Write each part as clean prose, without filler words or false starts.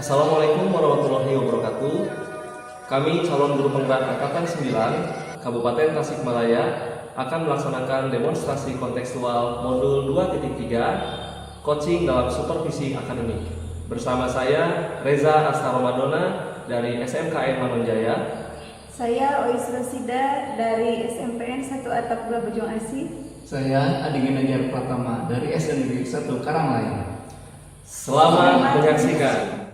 Assalamualaikum warahmatullahi wabarakatuh. Kami calon guru penggerak Angkatan 9 Kabupaten Tasikmalaya akan melaksanakan demonstrasi kontekstual modul 2.3 coaching dalam supervisi akademik. Bersama saya Reza Asta Ramadona dari SMKN Manonjaya. Saya Ois Rosida dari SMPN 1 Atap 2 Bojong Asih. Saya Adi Ginanjar Pratama dari SNB 1 Karanglayan. Selamat menyaksikan.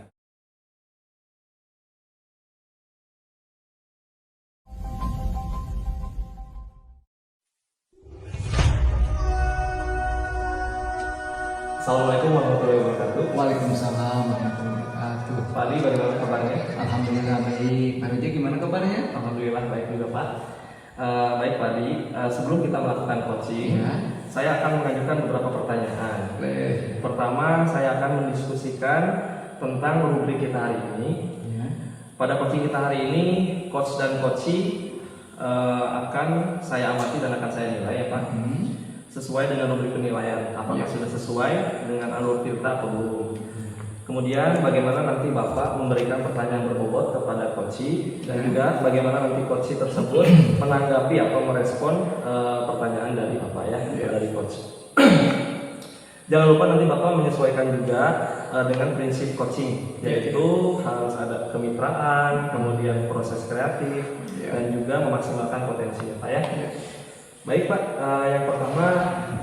Assalamualaikum warahmatullahi wabarakatuh. Waalaikumsalam warahmatullahi wabarakatuh. Pak Adi, bagaimana kabarnya? Alhamdulillah baik. Pak Reza gimana kabarnya? Alhamdulillah baik juga Pak. Baik Pak Adi, sebelum kita melakukan coaching, Ya. saya akan mengajukan beberapa pertanyaan. Boleh. Pertama, saya akan mendiskusikan tentang rubrik kita hari ini. Ya. Pada coaching kita hari ini, coach dan coachee akan saya amati dan akan saya nilai ya Pak. Sesuai dengan rubrik penilaian, apakah sudah sesuai dengan alur tirta atau belum. Kemudian bagaimana nanti Bapak memberikan pertanyaan berbobot kepada coachee dan juga bagaimana nanti coachee tersebut menanggapi atau merespon pertanyaan dari Bapak ya, dari coach. Jangan lupa nanti Bapak menyesuaikan juga dengan prinsip coaching, yaitu harus ada kemitraan, kemudian proses kreatif, dan juga memaksimalkan potensinya Pak ya. Baik Pak, yang pertama,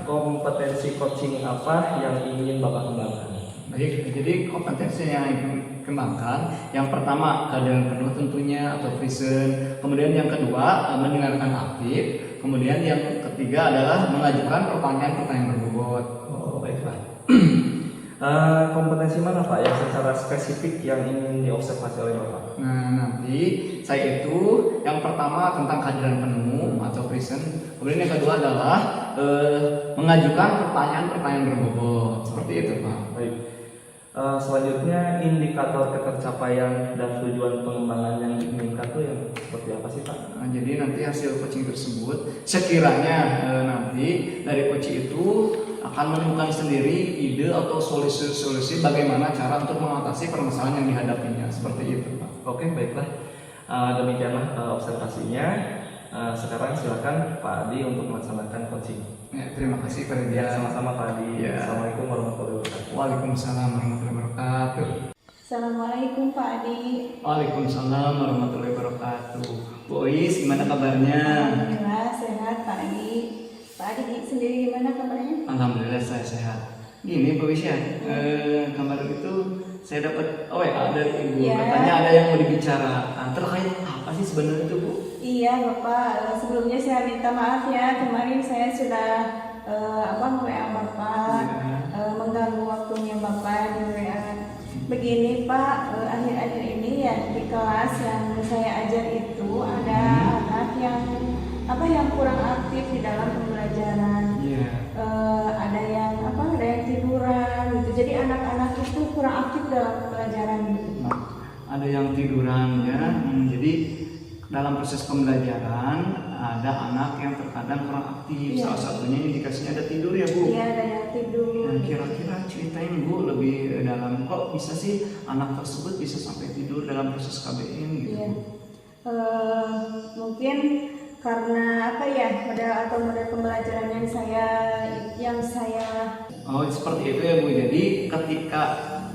kompetensi coaching apa yang ingin Bapak kembangkan? Baik, jadi kompetensi yang dikembangkan, yang pertama kehadiran penuh tentunya atau present, kemudian yang kedua mendengarkan aktif, kemudian yang ketiga adalah mengajukan pertanyaan-pertanyaan berbobot. Oh baik Pak. Kompetensi mana Pak yang secara spesifik yang ingin diobservasi oleh Bapak? Nah, nanti saya itu yang pertama tentang kehadiran penuh atau present, kemudian yang kedua adalah mengajukan pertanyaan-pertanyaan berbobot. Seperti itu Pak. Baik. Selanjutnya indikator ketercapaian dan tujuan pengembangan yang diinginkan itu yang seperti apa sih Pak? Nah, jadi nanti hasil coaching tersebut sekiranya nanti dari coaching itu akan menemukan sendiri ide atau solusi-solusi bagaimana cara untuk mengatasi permasalahan yang dihadapinya. Seperti itu Pak. Oke baiklah. Demikianlah observasinya. Sekarang silakan Pak Adi untuk melaksanakan coaching. Ya, terima kasih Pak Reza. Ya, sama-sama Pak Adi. Ya. Assalamualaikum warahmatullahi wabarakatuh. Waalaikumsalam warahmatullahi wabarakatuh. Assalamualaikum Pak Adi. Waalaikumsalam warahmatullahi wabarakatuh. Bu Ois, gimana kabarnya? Alhamdulillah sehat Pak Adi. Pak Adi sendiri gimana kabarnya? Alhamdulillah saya sehat. Gini Bu Ois ya, kemarin itu saya dapat WA dari Ibu. Ya. Katanya ada yang mau dibicarakan. Terkait apa sih sebenarnya itu Bu? Iya Bapak, sebelumnya saya minta maaf ya, kemarin saya sudah WA Bapak, mengganggu waktunya Bapak di WA. Begini Pak, akhir-akhir ini ya di kelas yang saya ajar itu ada anak yang kurang aktif di dalam pembelajaran. Ada yang tiduran gitu. Jadi anak-anak itu kurang aktif dalam pembelajaran gitu Pak. Ada yang tiduran ya. Jadi dalam proses pembelajaran ada anak yang terkadang kurang aktif. Iya. Salah satunya indikasinya ada tidur ya Bu. Iya, ada yang tidur. Nah, kira-kira ceritain Bu lebih dalam, kok bisa sih anak tersebut bisa sampai tidur dalam proses KBM gitu? Iya. Bu? Mungkin karena model pembelajaran yang saya Oh seperti itu ya Bu. Jadi ketika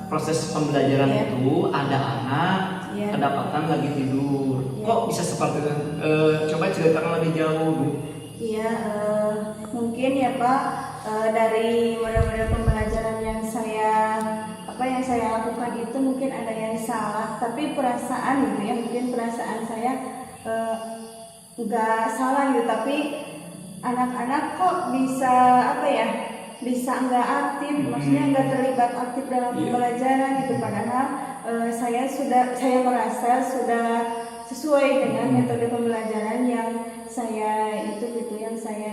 proses pembelajaran Iya. itu ada anak kedapatan lagi tidur. Iya. Kok bisa seperti itu? Coba ceritakan lebih jauh Bu. Iya, mungkin ya Pak, dari model-model pembelajaran yang saya lakukan itu mungkin ada yang salah, tapi perasaan gitu ya, mungkin perasaan saya nggak salah gitu, tapi anak-anak kok bisa nggak aktif, maksudnya nggak terlibat aktif dalam pembelajaran gitu, padahal saya merasa sudah sesuai dengan metode pembelajaran yang saya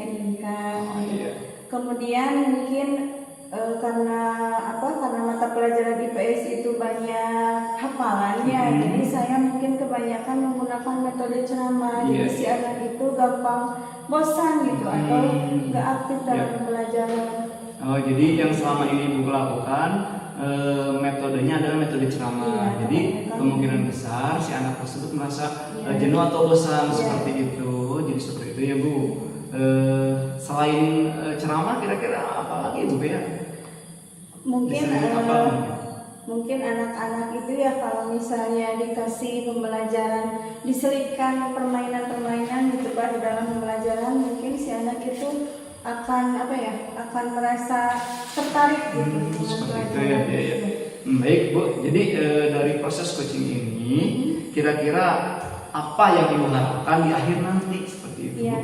inginkan. Kemudian mungkin karena mata pelajaran IPS itu banyak hafalannya, jadi saya mungkin kebanyakan menggunakan metode ceramah. Jadi si anak itu gampang bosan gitu atau nggak aktif dalam pembelajaran. Oh, jadi yang selama ini Ibu lakukan metodenya adalah metode ceramah. Iya, Jadi kebanyakan. kemungkinan besar si anak tersebut merasa Iya. jenuh atau bosan Iya. seperti itu. Jadi seperti itu ya Bu. Selain ceramah kira-kira apa lagi Bu ya? Mungkin Disebut apa? mungkin anak-anak itu ya kalau misalnya dikasih pembelajaran, diselipkan permainan-permainan gitu Pak di dalam pembelajaran, mungkin si anak itu akan akan merasa tertarik gitu dengan Seperti itu pelajaran. ya. Baik Bu, jadi dari proses coaching ini kira-kira apa yang Ibu harapkan di akhir nanti seperti itu? Ya,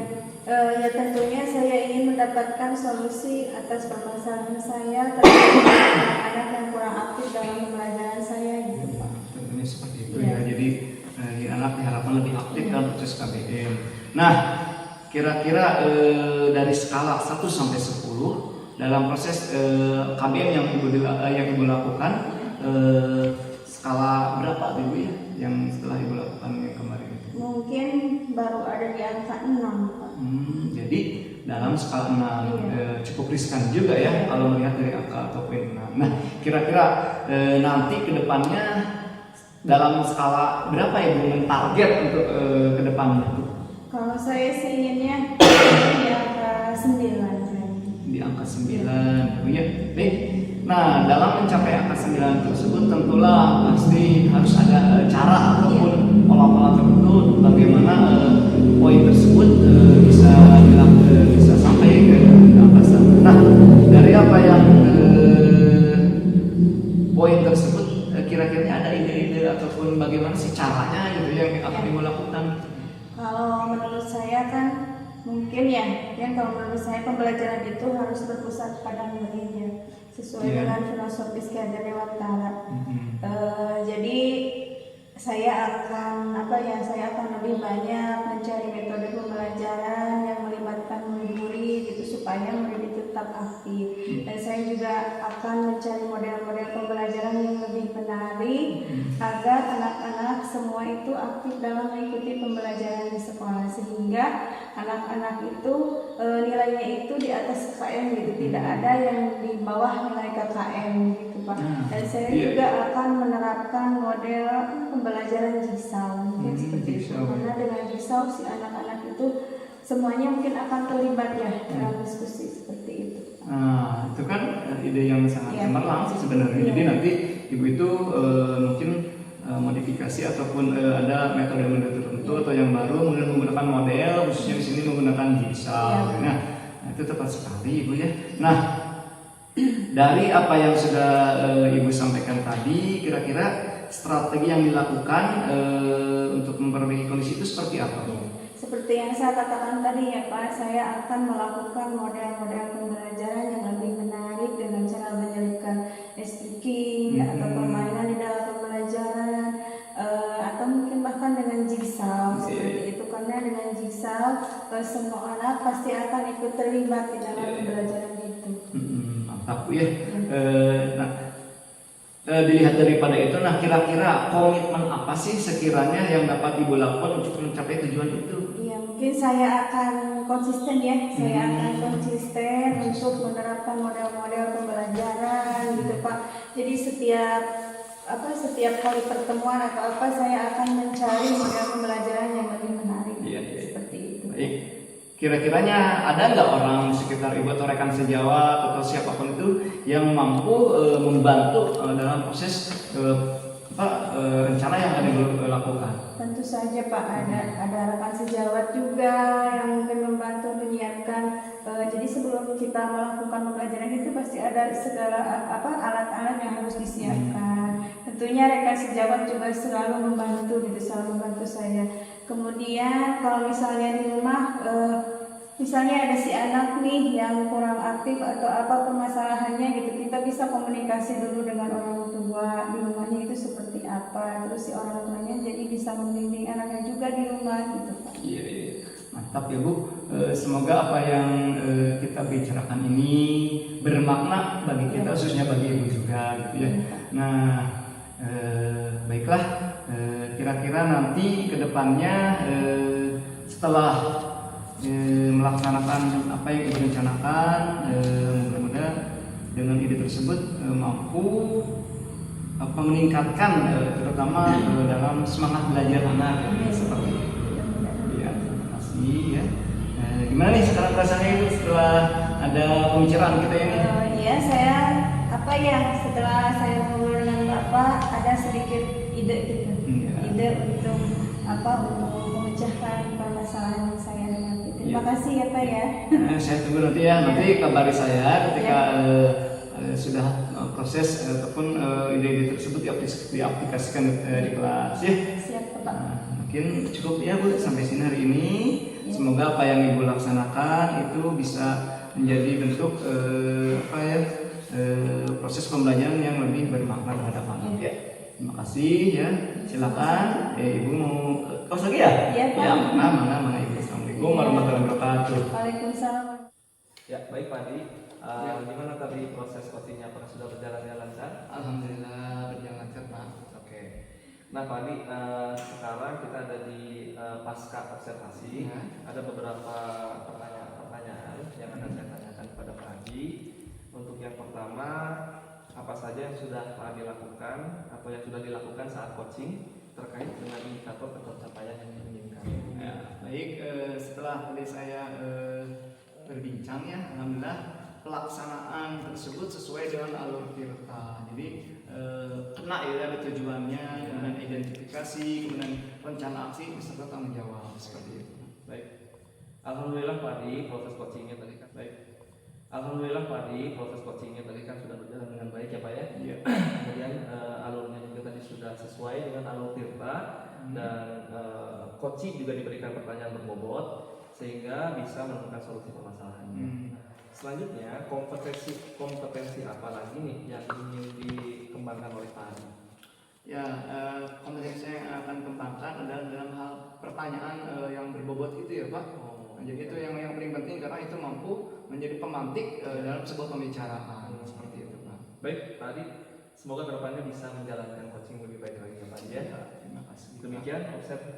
ya tentunya saya ingin mendapatkan solusi atas permasalahan saya terhadap anak-anak yang kurang aktif dalam pembelajaran saya gitu Pak. Tentunya seperti itu Ya. ya. Jadi anak diharapkan lebih aktif dalam proses KBM. Nah, kira-kira dari skala 1 sampai 10 dalam proses KBM yang Ibu lakukan, skala berapa Ibu ya yang setelah Ibu lakukan yang kemarin itu? Mungkin baru ada di angka 6 Pak. Jadi dalam skala 6 Iya. cukup riskan juga ya kalau melihat dari angka atau poin 6. Nah, kira-kira nanti ke depannya dalam skala berapa ya Bu target untuk ke depannya Bu? Kalau saya sih inginnya di angka 9 saya. Di angka 9 Bu ya. Baik. Nah, dalam mencapai angka 9 tersebut tentulah pasti harus ada cara ataupun pola-pola tertentu bagaimana poin tersebut bisa sampai ke atas. Nah, dari apa yang poin tersebut kira-kira ada ide-ide ataupun bagaimana sih caranya gitu yang akan Ibu lakukan? Kalau menurut saya kan mungkin kalau menurut saya pembelajaran itu harus berpusat pada muridnya sesuai Iya. dengan filosofis Ki Hajar Dewantara. Jadi saya akan lebih banyak mencari metode pembelajaran yang melibatkan murid-murid gitu supaya murid itu tetap aktif. Dan saya juga akan mencari model-model pembelajaran yang lebih menarik agar anak-anak semua itu aktif dalam mengikuti pembelajaran di sekolah sehingga anak-anak itu nilainya itu di atas KKM gitu, tidak ada yang di bawah nilai KKM gitu Pak. Dan saya juga akan menerapkan model pembelajaran jigsaw mungkin seperti itu, jigsaw. karena dengan jigsaw si anak-anak itu semuanya mungkin akan terlibat ya dalam diskusi seperti itu. Nah, itu kan ide yang sangat Iya. cemerlang sih sebenarnya. Iya. Jadi nanti Ibu itu mungkin modifikasi ataupun ada metode-metode tertentu atau yang baru kemudian menggunakan model khususnya di sini menggunakan jigsaw. Iya. Nah, itu tepat sekali Ibu ya. Nah, dari apa yang sudah Ibu sampaikan tadi, kira-kira strategi yang dilakukan untuk memperbaiki kondisi itu seperti apa Bu? Seperti yang saya katakan tadi ya Pak, saya akan melakukan model-model pembelajaran yang lebih menarik dengan cara menyelipkan speaking atau permainan di dalam pembelajaran atau mungkin bahkan dengan jigsaw seperti itu, karena dengan jigsaw semua anak pasti akan ikut terlibat di dalam pembelajaran itu. Mantap Bu ya. Dilihat daripada itu, nah kira-kira komitmen apa sih sekiranya yang dapat Ibu lakukan untuk mencapai tujuan itu? Ya mungkin saya akan konsisten ya, saya akan konsisten untuk menerapkan model-model pembelajaran gitu Pak. Jadi setiap kali pertemuan atau apa saya akan mencari model pembelajaran yang lebih menarik. Seperti itu. Baik. Kira-kiranya ada nggak orang sekitar Ibu atau rekan sejawat atau siapapun itu yang mampu membantu dalam proses rencana yang akan Ibu lakukan? Tentu saja Pak, ada rekan sejawat juga yang mungkin membantu menyiapkan. Jadi sebelum kita melakukan pembelajaran itu pasti ada segala alat-alat yang harus disiapkan. Tentunya rekan sejawat juga selalu membantu saya. Kemudian kalau misalnya di rumah misalnya ada si anak nih yang kurang aktif atau apa permasalahannya gitu, kita bisa komunikasi dulu dengan orang tua di rumahnya itu seperti apa, terus si orang tuanya jadi bisa membimbing anaknya juga di rumah gitu Pak. Iya. Mantap ya Bu. Semoga apa yang kita bicarakan ini bermakna bagi kita, khususnya bagi Ibu juga gitu ya. Nah, baiklah. Kira-kira nanti ke depannya setelah melaksanakan apa yang Ibu rencanakan, mudah-mudahan dengan ide tersebut mampu meningkatkan terutama dalam semangat belajar anak seperti itu. Ya, terima kasih ya. Gimana nih sekarang perasaannya Ibu setelah ada pembicaraan kita ini? Ya, saya setelah saya ngobrol dengan Bapak ada sedikit ide gitu. Ide untuk untuk memecahkan permasalahan yang saya hadapi. Terima kasih ya Pak ya. Saya tunggu nanti ya. Nanti kabari saya ketika sudah proses ataupun ide-ide tersebut diaplikasikan di kelas ya. Siap Pak. Mungkin cukup ya Bu sampai sini hari ini. Semoga apa yang Ibu laksanakan itu bisa menjadi bentuk proses pembelajaran yang lebih bermakna terhadap anak ya. Terima kasih ya. Silakan. Ibu mau kos lagi ya? Iya Pak. Ya, mana Ibu. Assalamualaikum warahmatullahi wabarakatuh. Waalaikumsalam. Ya, baik Pak Adi. Gimana tadi proses coachingnya? Apakah sudah berjalan dengan lancar? Alhamdulillah berjalan lancar Pak. Oke. Nah Pak Adi, sekarang kita ada di pasca observasi. Ada beberapa pertanyaan yang akan saya tanyakan kepada Pak Adi. Untuk yang pertama, apa saja yang sudah Pak Adi lakukan atau yang sudah dilakukan saat coaching terkait dengan indikator pencapaian yang diinginkan? Ya, baik. Setelah tadi saya berbincang ya, alhamdulillah pelaksanaan tersebut sesuai dengan alur tirta. Jadi kena ya ada tujuannya, kemudian identifikasi, kemudian rencana aksi beserta tanggung jawab seperti itu. Baik. Alhamdulillah Pak Adi, proses coachingnya tadi kan baik. Alhamdulillah Pak Adi, proses coachingnya tadi kan sudah berjalan dengan baik ya Pak ya. Iya. Kemudian alurnya juga tadi sudah sesuai dengan alur tirta dan coaching juga diberikan pertanyaan berbobot sehingga bisa menemukan solusi permasalahannya. Selanjutnya kompetensi apa lagi nih yang ingin dikembangkan oleh Pak Adi? Ya, kompetensi yang akan kembangkan adalah dalam hal pertanyaan yang berbobot itu ya Pak. Nah, jadi itu yang paling penting karena itu mampu menjadi pemantik dalam sebuah pembicaraan seperti itu Pak. Baik Pak Adi, semoga kedepannya bisa menjalankan coaching lebih baik lagi ya Pak Adi ya. Terima kasih. Demikian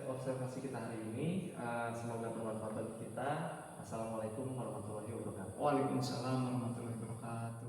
observasi kita hari ini. Semoga bermanfaat bagi kita. Assalamualaikum warahmatullahi wabarakatuh. Waalaikumsalam warahmatullahi wabarakatuh.